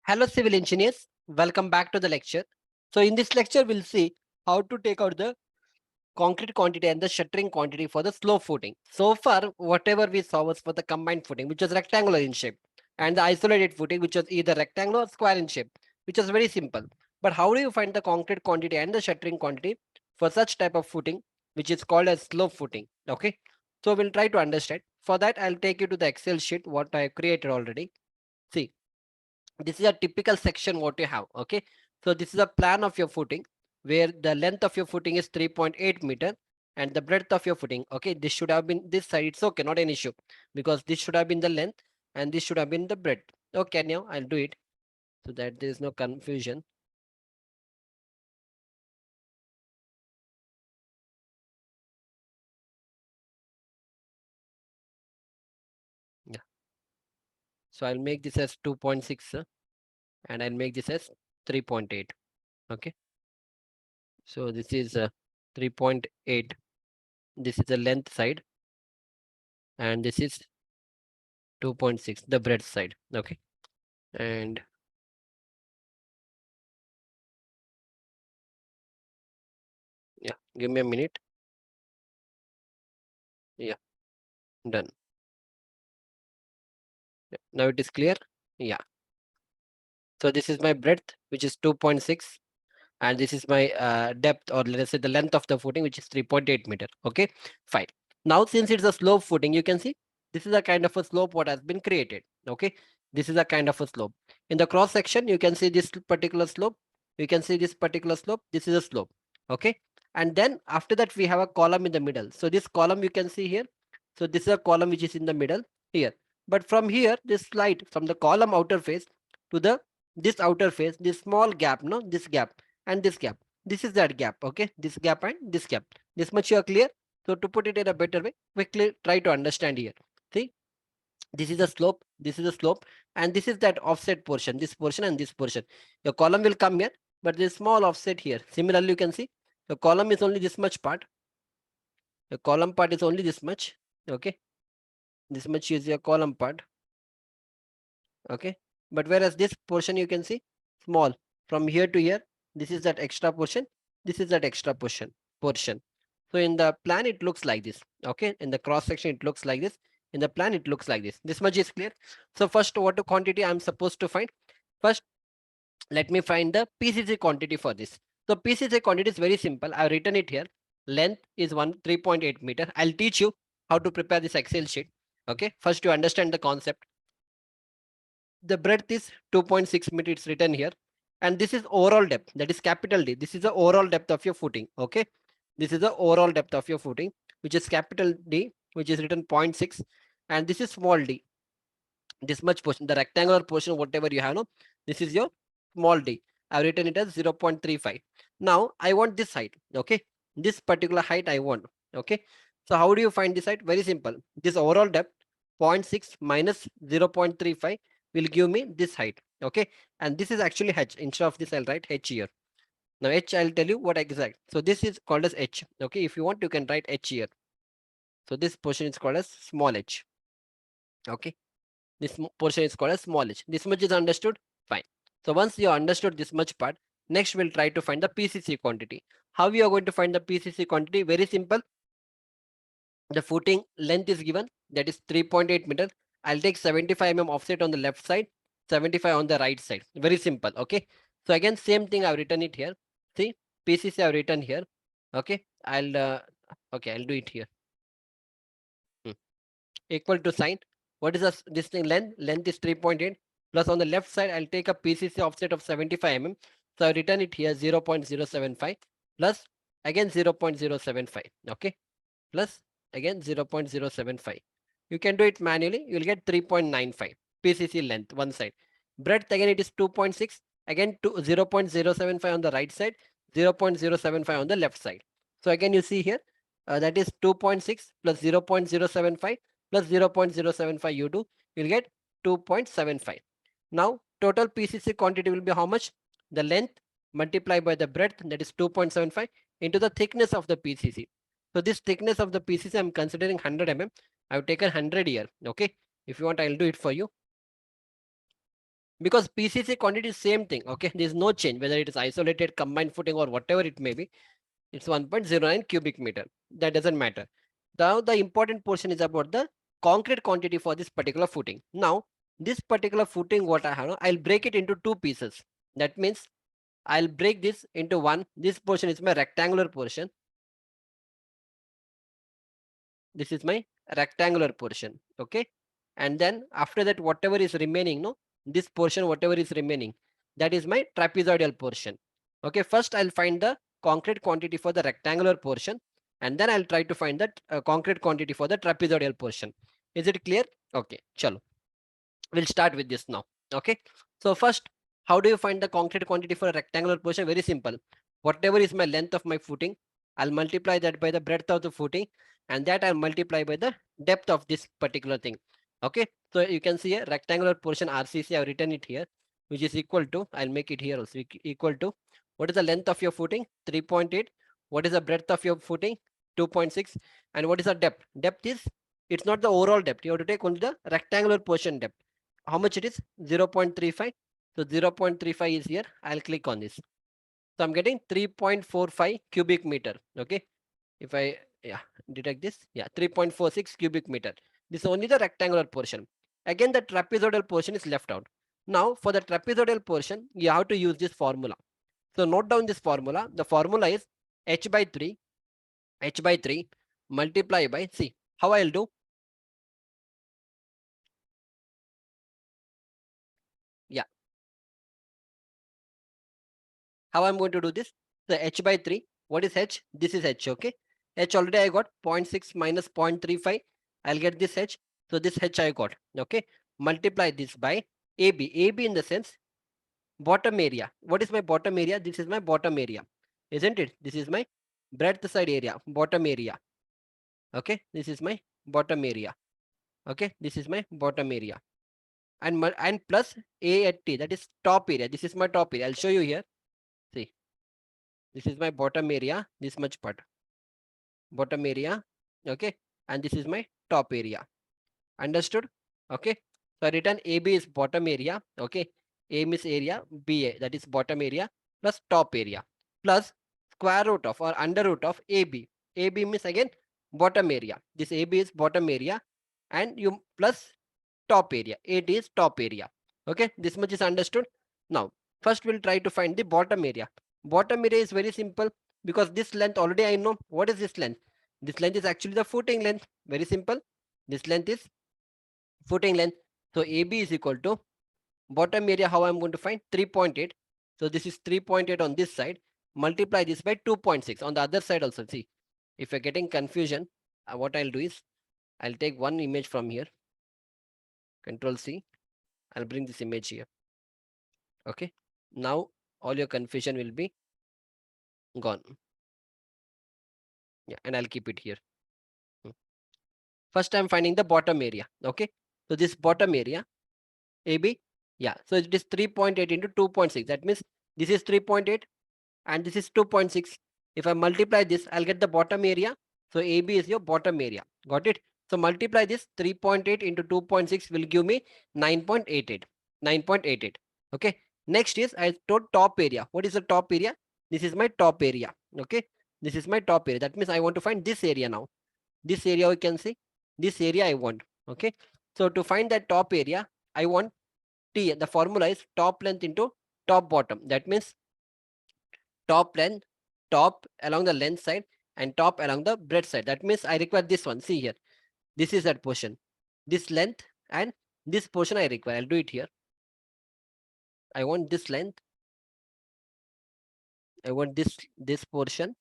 Hello civil engineers, welcome back to the lecture. So in this lecture, we'll see how to take out the concrete quantity and the shuttering quantity for the slope footing. So far, whatever we saw was for the combined footing, which was rectangular in shape, and the isolated footing, which was either rectangular or square in shape, which is very simple. But how do you find the concrete quantity and the shuttering quantity for such type of footing, which is called as slope footing? Okay. So we'll try to understand. For that, I'll take you to the Excel sheet, what I have created already. See, this is a typical section what you have. Okay, so this is a plan of your footing where the length of your footing is 3.8 meter and the breadth of your footing, okay, this should have been this side. It's okay, not an issue, because this should have been the length and this should have been the breadth. Okay, now I'll do it so that there is no confusion. Yeah, so I'll make this as 2.6 and I'll make this as 3.8. Okay, so this is 3.8. This is the length side and this is 2.6, the breadth side. Okay, and yeah, give me a minute. Yeah, done. Yeah, now it is clear. Yeah, so this is my breadth, which is 2.6, and this is my depth, or let us say the length of the footing, which is 3.8 meter. Okay, fine. Now since it's a slope footing, you can see this is a kind of a slope what has been created. Okay, this is a kind of a slope. In the cross section, you can see this particular slope. You can see this particular slope. This is a slope. Okay, and then after that we have a column in the middle. So this column you can see here. So this is a column which is in the middle here. But from here, this slide from the column outer face to the this outer face, this small gap, no, this gap and this gap. This is that gap, okay? This gap and this gap. This much you are clear? So to put it in a better way, quickly try to understand here. See, this is a slope, this is a slope, and this is that offset portion, this portion and this portion. Your column will come here, but there's small offset here. Similarly, you can see the column is only this much part. The column part is only this much, okay? This much is your column part, okay? But whereas this portion you can see small from here to here, this is that extra portion, this is that extra portion. So in the plan it looks like this, okay? In the cross section it looks like this, in the plan it looks like this much is clear. So first, what quantity I'm supposed to find? First, let me find the PCC quantity for this. So PCC quantity is very simple. I've written it here. Length is 3.8 meter. I'll teach you how to prepare this Excel sheet. Okay, first you understand the concept. The breadth is 2.6 meter, it's written here, and this is overall depth, that is capital D. This is the overall depth of your footing. Okay, this is the overall depth of your footing, which is capital D, which is written 0.6, and this is small d, this much portion, the rectangular portion whatever you have, no, this is your small d. I've written it as 0.35. Now I want this height. Okay, this particular height I want. Okay, so how do you find this height? Very simple. This overall depth 0.6 minus 0.35 will give me this height. Okay, and this is actually h. Instead of this, I'll write h here. Now h, I'll tell you what exact. So this is called as h. Okay, if you want you can write h here. So this portion is called as small h. Okay, this portion is called as small h. This much is understood? Fine. So once you understood this much part, next we'll try to find the PCC quantity. How we are going to find the PCC quantity? Very simple. The footing length is given, that is 3.8 meter. I'll take 75 mm offset on the left side, 75 on the right side. Very simple. Okay. So again, same thing I've written it here. See, PCC I've written here. Okay. I'll do it here. Hmm. Equal to sign. What is this thing length? Length is 3.8 plus on the left side, I'll take a PCC offset of 75 mm. So I've written it here 0.075 plus again 0.075. Okay. Plus again 0.075. You can do it manually. You'll get 3.95 PCC length one side. Breadth again it is 2.6. Again 0.075 on the right side, 0.075 on the left side. So again you see here that is 2.6 plus 0.075 plus 0.075 you do. You'll get 2.75. Now total PCC quantity will be how much? The length multiplied by the breadth, that is 2.75, into the thickness of the PCC. So this thickness of the PCC I'm considering 100 mm. I've taken 100 here. Okay. If you want, I'll do it for you. because PCC quantity is same thing. Okay, there is no change whether it is isolated, combined footing, or whatever it may be. It's 1.09 cubic meter. That doesn't matter. Now the important portion is about the concrete quantity for this particular footing. Now this particular footing, what I have, I'll break it into two pieces. That means I'll break this into one. This portion is my rectangular portion. This is my rectangular portion. Okay, and then after that, whatever is remaining, no, this portion, whatever is remaining, that is my trapezoidal portion. Okay, first I'll find the concrete quantity for the rectangular portion, and then I'll try to find the concrete quantity for the trapezoidal portion. Is it clear? Okay, chalo. We'll start with this now. Okay, so first, how do you find the concrete quantity for a rectangular portion? Very simple. Whatever is my length of my footing, I'll multiply that by the breadth of the footing, and that I'll multiply by the depth of this particular thing. Okay, so you can see a rectangular portion RCC. I've written it here, which is equal to, I'll make it here also, equal to, what is the length of your footing? 3.8. What is the breadth of your footing? 2.6. And what is the depth? Depth is, it's not the overall depth. You have to take only the rectangular portion depth. How much it is? 0.35. So 0.35 is here. I'll click on this. So I'm getting 3.45 cubic meter. Okay, if I, yeah, detect this, yeah, 3.46 cubic meter. This is only the rectangular portion. Again, the trapezoidal portion is left out. Now for the trapezoidal portion, you have to use this formula. So note down this formula. The formula is h by 3 multiply by, see how I'll do. Yeah, how I'm going to do this? The h by 3, what is h? This is h. Okay, h already I got 0.6 minus 0.35. I'll get this h. So this h I got. Okay, multiply this by AB. AB in the sense bottom area. What is my bottom area? This is my bottom area, isn't it? This is my breadth side area, bottom area. Okay, this is my bottom area. Okay, this is my bottom area, and plus A at T, that is top area. This is my top area. I'll show you here. See, this is my bottom area, this much part, bottom area. Okay, and this is my top area. Understood? Okay, so I written AB is bottom area. Okay, A means area, BA, that is bottom area, plus top area, plus square root of or under root of AB. AB means again bottom area. This AB is bottom area, and you plus top area. It is top area. Okay, this much is understood. Now first we'll try to find the bottom area. Bottom area is very simple, because this length already I know. What is this length? This length is actually the footing length. Very simple. This length is footing length. So AB is equal to bottom area. How I'm going to find? 3.8. So this is 3.8 on this side. Multiply this by 2.6 on the other side also. See, if you're getting confusion, what I'll do is I'll take one image from here. Control C. I'll bring this image here. Okay. Now all your confusion will be gone. Yeah, and I'll keep it here. First I'm finding the bottom area. Okay. So this bottom area, AB, yeah. So it is 3.8 into 2.6. That means this is 3.8 and this is 2.6. If I multiply this, I'll get the bottom area. So AB is your bottom area. Got it? So multiply this 3.8 into 2.6 will give me 9.88. 9.88. Okay. Next is I told top area. What is the top area? This is my top area. Okay. This is my top area. That means I want to find this area now. This area we can see. This area I want. Okay. So to find that top area, I want T. The formula is top length into top bottom. That means top length, top along the length side, and top along the breadth side. That means I require this one. See here. This is that portion. This length and this portion I require. I'll do it here. I want this length. I want this portion.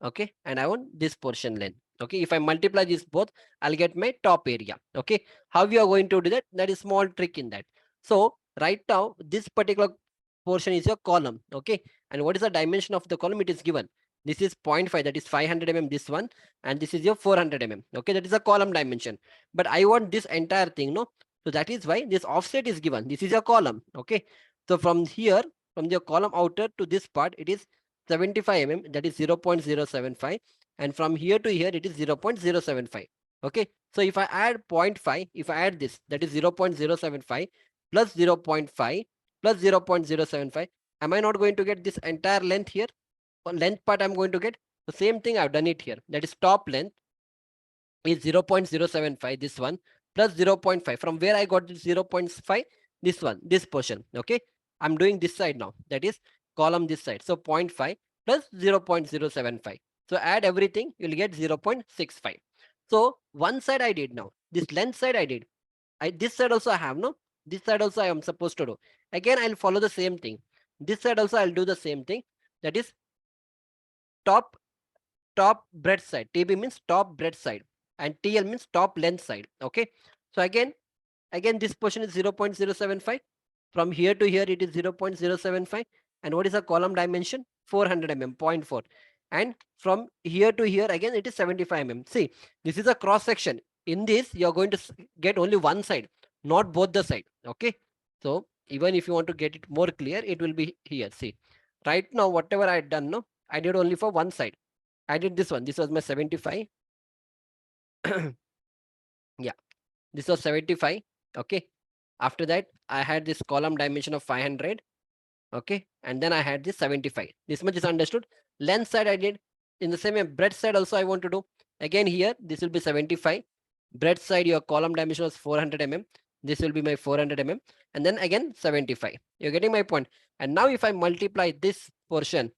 Okay, and I want this portion length. Okay, if I multiply this both, I'll get my top area. Okay, how you are going to do that? That is small trick in that. So right now this particular portion is your column. Okay, and what is the dimension of the column? It is given. This is 0.5, that is 500 mm, this one, and this is your 400 mm. Okay, that is a column dimension, but I want this entire thing, no? So that is why this offset is given. This is your column. Okay, so from here, from your column outer to this part, it is 75 mm, that is 0.075, and from here to here it is 0.075. Okay, so if I add 0.5, if I add this, that is 0.075, plus 0.5 plus 0.075. Am I not going to get this entire length here? Length part I'm going to get. The same thing I've done it here. That is top length is 0.075, this one, plus 0.5. From where I got this 0.5? This one, this portion. Okay. I'm doing this side now. That is column this side. So 0.5 plus 0.075. So add everything, you'll get 0.65. So one side I did now. This length side I did. This side also I have, no? This side also I am supposed to do. Again, I'll follow the same thing. This side also I'll do the same thing. That is top breadth side. TB means top breadth side, and TL means top length side. Okay. So again this portion is 0.075. From here to here it is 0.075. And what is the column dimension? 400 mm, zero point 0.4. And from here to here again it is 75 mm. See, this is a cross section. In this you're going to get only one side, not both the side. Okay. So even if you want to get it more clear, it will be here. See, right now whatever I had done, no, I did only for one side. I did this one. This was my 75. Yeah, this was 75. Okay. After that, I had this column dimension of 500. Okay. And then I had this 75. This much is understood. Length side I did. In the same way, breadth side also I want to do. Again here, this will be 75. Breadth side, your column dimension was 400 mm. This will be my 400 mm. And then again 75. You're getting my point. And now if I multiply this portion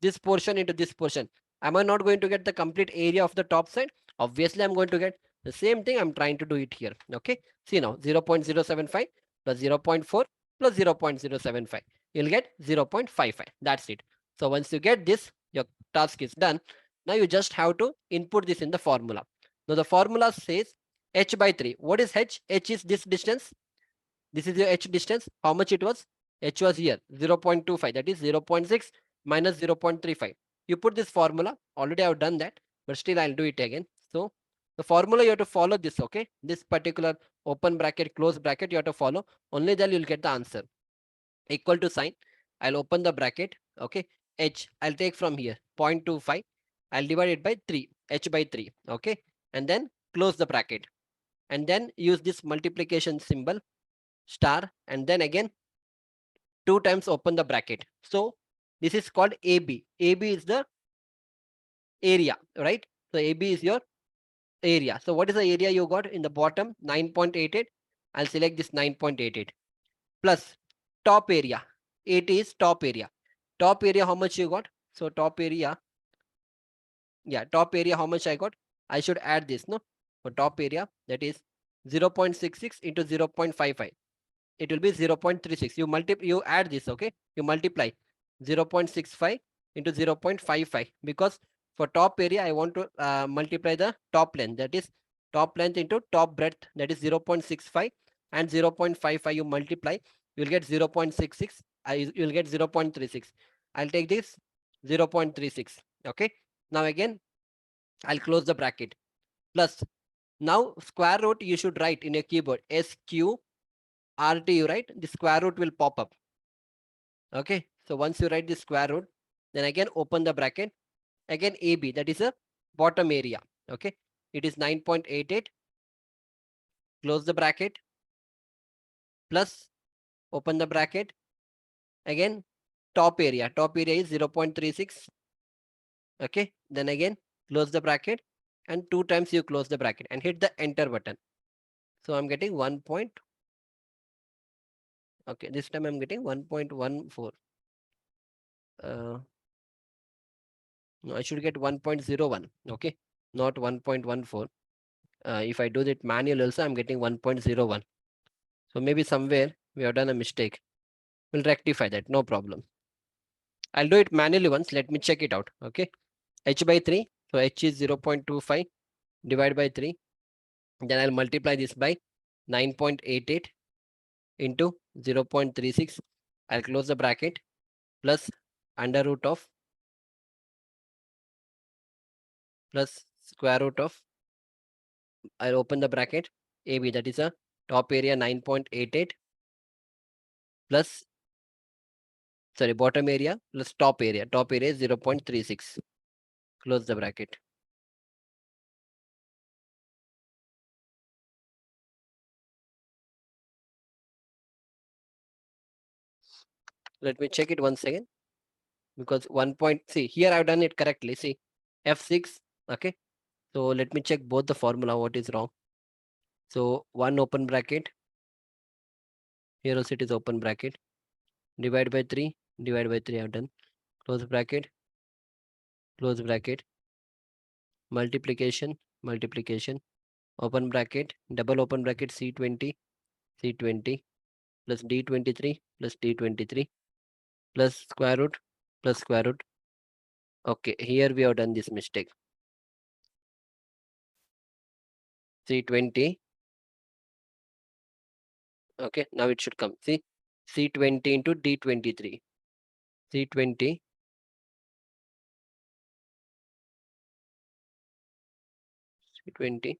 into this portion, am I not going to get the complete area of the top side? Obviously I'm going to get. The same thing I'm trying to do it here. Okay, see now 0.075 plus 0.4 plus 0.075, you'll get 0.55. That's it. So once you get this, your task is done. Now you just have to input this in the formula. Now the formula says h by 3. What is h? H is this distance. This is your h distance. How much it was? H was here 0.25, that is 0.6 minus 0.35. You put this formula. Already I've done that, but still I'll do it again. So the formula you have to follow this. Okay, this particular open bracket close bracket you have to follow. Only then you'll get the answer. Equal to sign, I'll open the bracket. Okay, h I'll take from here 0.25. I'll divide it by 3, h by 3. Okay, and then close the bracket, and then use this multiplication symbol star, and then again 2 times open the bracket. So this is called AB. AB is the area, right? So AB is your area. So what is the area you got in the bottom? 9.88. I'll select this 9.88 plus top area. 80 is top area. Top area, how much you got? So top area, yeah, top area, how much I got? I should add this, no? For top area, that is 0.66 into 0.55. It will be 0.36. You add this. Okay, you multiply 0.65 into 0.55, because for top area I want to multiply the top length, that is top length into top breadth, that is 0.65, and 0.55 you multiply, you'll get 0.66. You'll get 0.36. I'll take this 0.36. Okay, now again I'll close the bracket plus, now square root you should write in your keyboard SQ RTU, right? The square root will pop up. Okay, so once you write the square root, then again open the bracket. Again AB, that is a bottom area. Okay, it is 9.88. Close the bracket plus open the bracket. Again top area. Top area is 0.36. Okay, then again close the bracket, and 2 times you close the bracket and hit the enter button. So I'm getting 1 point. Okay, this time I'm getting 1.14. No, I should get 1.01. Okay, not 1.14. If I do that manual also, I'm getting 1.01. So maybe somewhere we have done a mistake. We'll rectify that, no problem. I'll do it manually once. Let me check it out. Okay, h by 3. So h is 0.25 divided by 3. Then I'll multiply this by 9.88 into 0.36. I'll close the bracket plus under root of plus square root of, I'll open the bracket AB, that is a top area 9.88 plus, sorry, bottom area plus top area. Top area is 0.36. Close the bracket. Let me check it once again, because 1 point, see here I've done it correctly. See, F6, okay. So let me check both the formula, what is wrong. So one open bracket, here also it is open bracket, divide by 3, divide by 3 I've done, close bracket, multiplication, multiplication, open bracket, double open bracket, C20, C20 plus D23 plus D23 plus square root plus square root. Okay, here we have done this mistake. C20. Okay, now it should come. See, C20 into D23. C20 C20.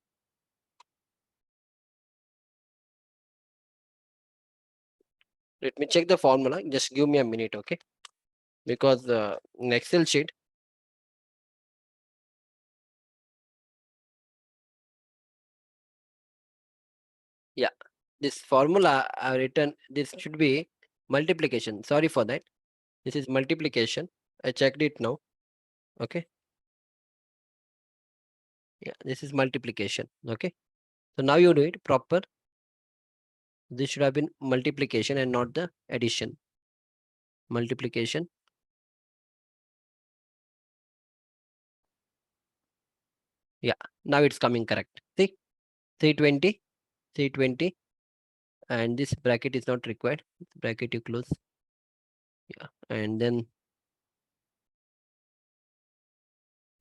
Let me check the formula. Just give me a minute, okay? Because in Excel sheet, yeah, this formula I written, this should be multiplication. Sorry for that. This is multiplication. I checked it now. Okay. Yeah, this is multiplication. Okay. So now you do it proper. This should have been multiplication and not the addition. Multiplication. Yeah, now it's coming correct. See, 320, 320, and this bracket is not required. Bracket you close. Yeah, and then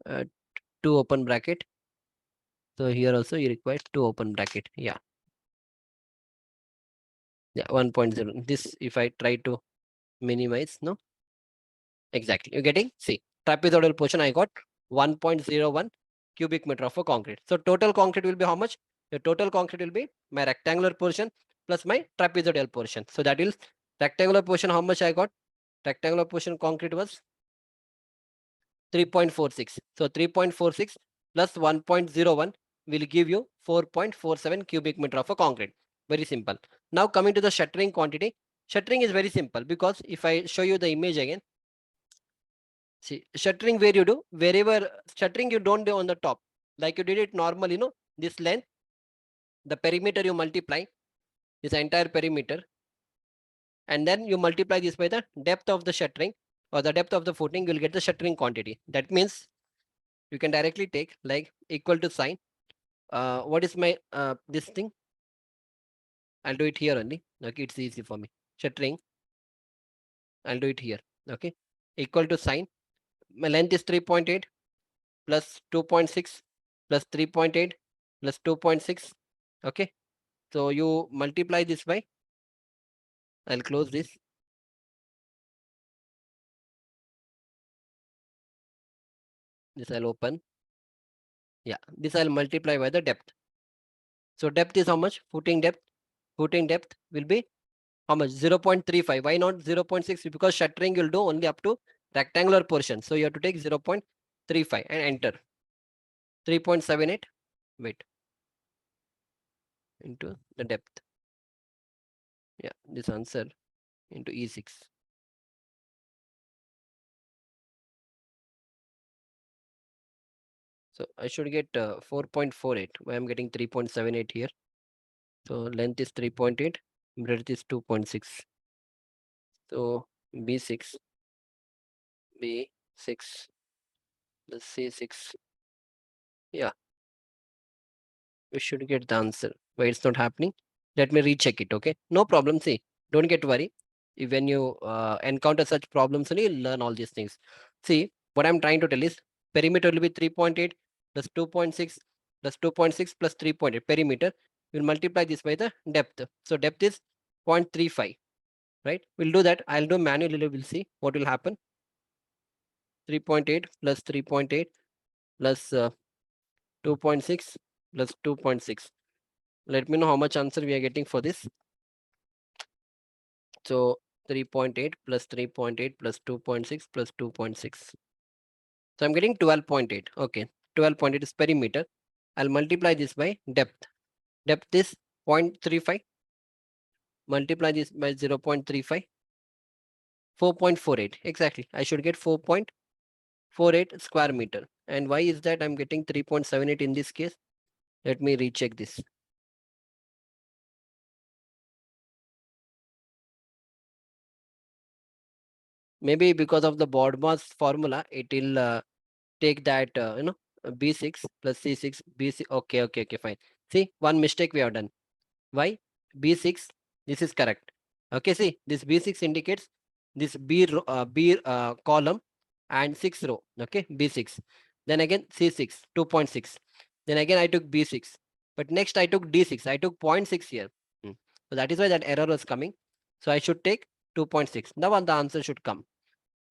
uh, two open bracket. So here also you require two open bracket. Yeah, yeah, 1.0. This if I try to minimize, no, exactly. You're getting, see, trapezoidal portion I got 1.01 cubic meter of a concrete. So total concrete will be how much? The total concrete will be my rectangular portion plus my trapezoidal portion. So that is rectangular portion, how much I got? Rectangular portion concrete was 3.46. So 3.46 plus 1.01 will give you 4.47 cubic meter of a concrete. Very simple. Now coming to the shuttering quantity. Shuttering is very simple, because if I show you the image again, see, shuttering where you do, wherever shuttering you don't do on the top, like you did it normal, this length, the perimeter you multiply, this entire perimeter, and then you multiply this by the depth of the shuttering or the depth of the footing, you'll get the shuttering quantity. That means you can directly take like equal to sign. What is my this thing? I'll do it here only. Okay, it's easy for me. Shuttering, I'll do it here. Okay, equal to sign. My length is 3.8 plus 2.6 plus 3.8 plus 2.6. Okay, so you multiply this by, I'll close this. This I'll open. Yeah, this I'll multiply by the depth. So depth is how much? Footing depth. Footing depth will be how much? 0.35. Why not 0.6? Because shuttering you'll do only up to rectangular portion. So you have to take 0.35 and enter. 3.78. Wait. Into the depth. Yeah, this answer into E6. So I should get 4.48. Why I'm getting 3.78 here? So length is 3.8, breadth is 2.6. So B6, B6 plus C6. Yeah, we should get the answer. Why it's not happening? Let me recheck it. Okay, no problem. See, don't get worried. When you encounter such problems, you learn all these things. See, what I'm trying to tell is perimeter will be 3.8 plus 2.6 plus 2.6 plus 3.8 perimeter. We'll multiply this by the depth. So depth is 0.35, right? We'll do that. I'll do manually. We'll see what will happen. 3.8 plus 3.8 plus 2.6 plus 2.6. Let me know how much answer we are getting for this. So 3.8 plus 3.8 plus 2.6 plus 2.6. So I'm getting 12.8. Okay, 12.8 is perimeter. I'll multiply this by depth. Depth is 0.35. Multiply this by 0.35. 4.48. Exactly. I should get 4.48 square meter. And why is that I'm getting 3.78 in this case? Let me recheck this. Maybe because of the BODMAS formula, it will take that, B6 plus C6, B6. Okay, okay, okay, fine. See, one mistake we have done. Why? B6, this is correct. Okay, see, this B6 indicates this B column and 6 row. Okay, B6. Then again, C6, 2.6. Then again, I took B6. But next, I took D6. I took zero point 0.6 here. So that is why that error was coming. So I should take 2.6. Now the answer should come.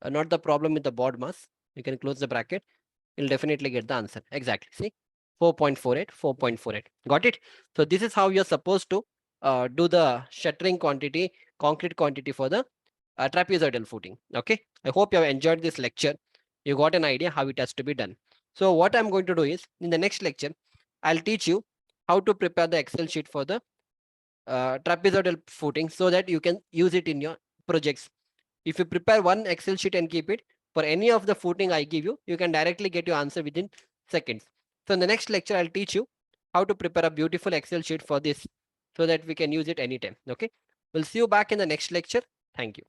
Not the problem with the board mass. You can close the bracket. You'll definitely get the answer. Exactly. See, 4.48, 4.48. Got it? So this is how you're supposed to do the shuttering quantity, concrete quantity for the trapezoidal footing. Okay. I hope you have enjoyed this lecture. You got an idea how it has to be done. So what I'm going to do is, in the next lecture, I'll teach you how to prepare the Excel sheet for the trapezoidal footing so that you can use it in your projects. If you prepare one Excel sheet and keep it for any of the footing I give you, you can directly get your answer within seconds. So in the next lecture, I'll teach you how to prepare a beautiful Excel sheet for this so that we can use it anytime. Okay. We'll see you back in the next lecture. Thank you.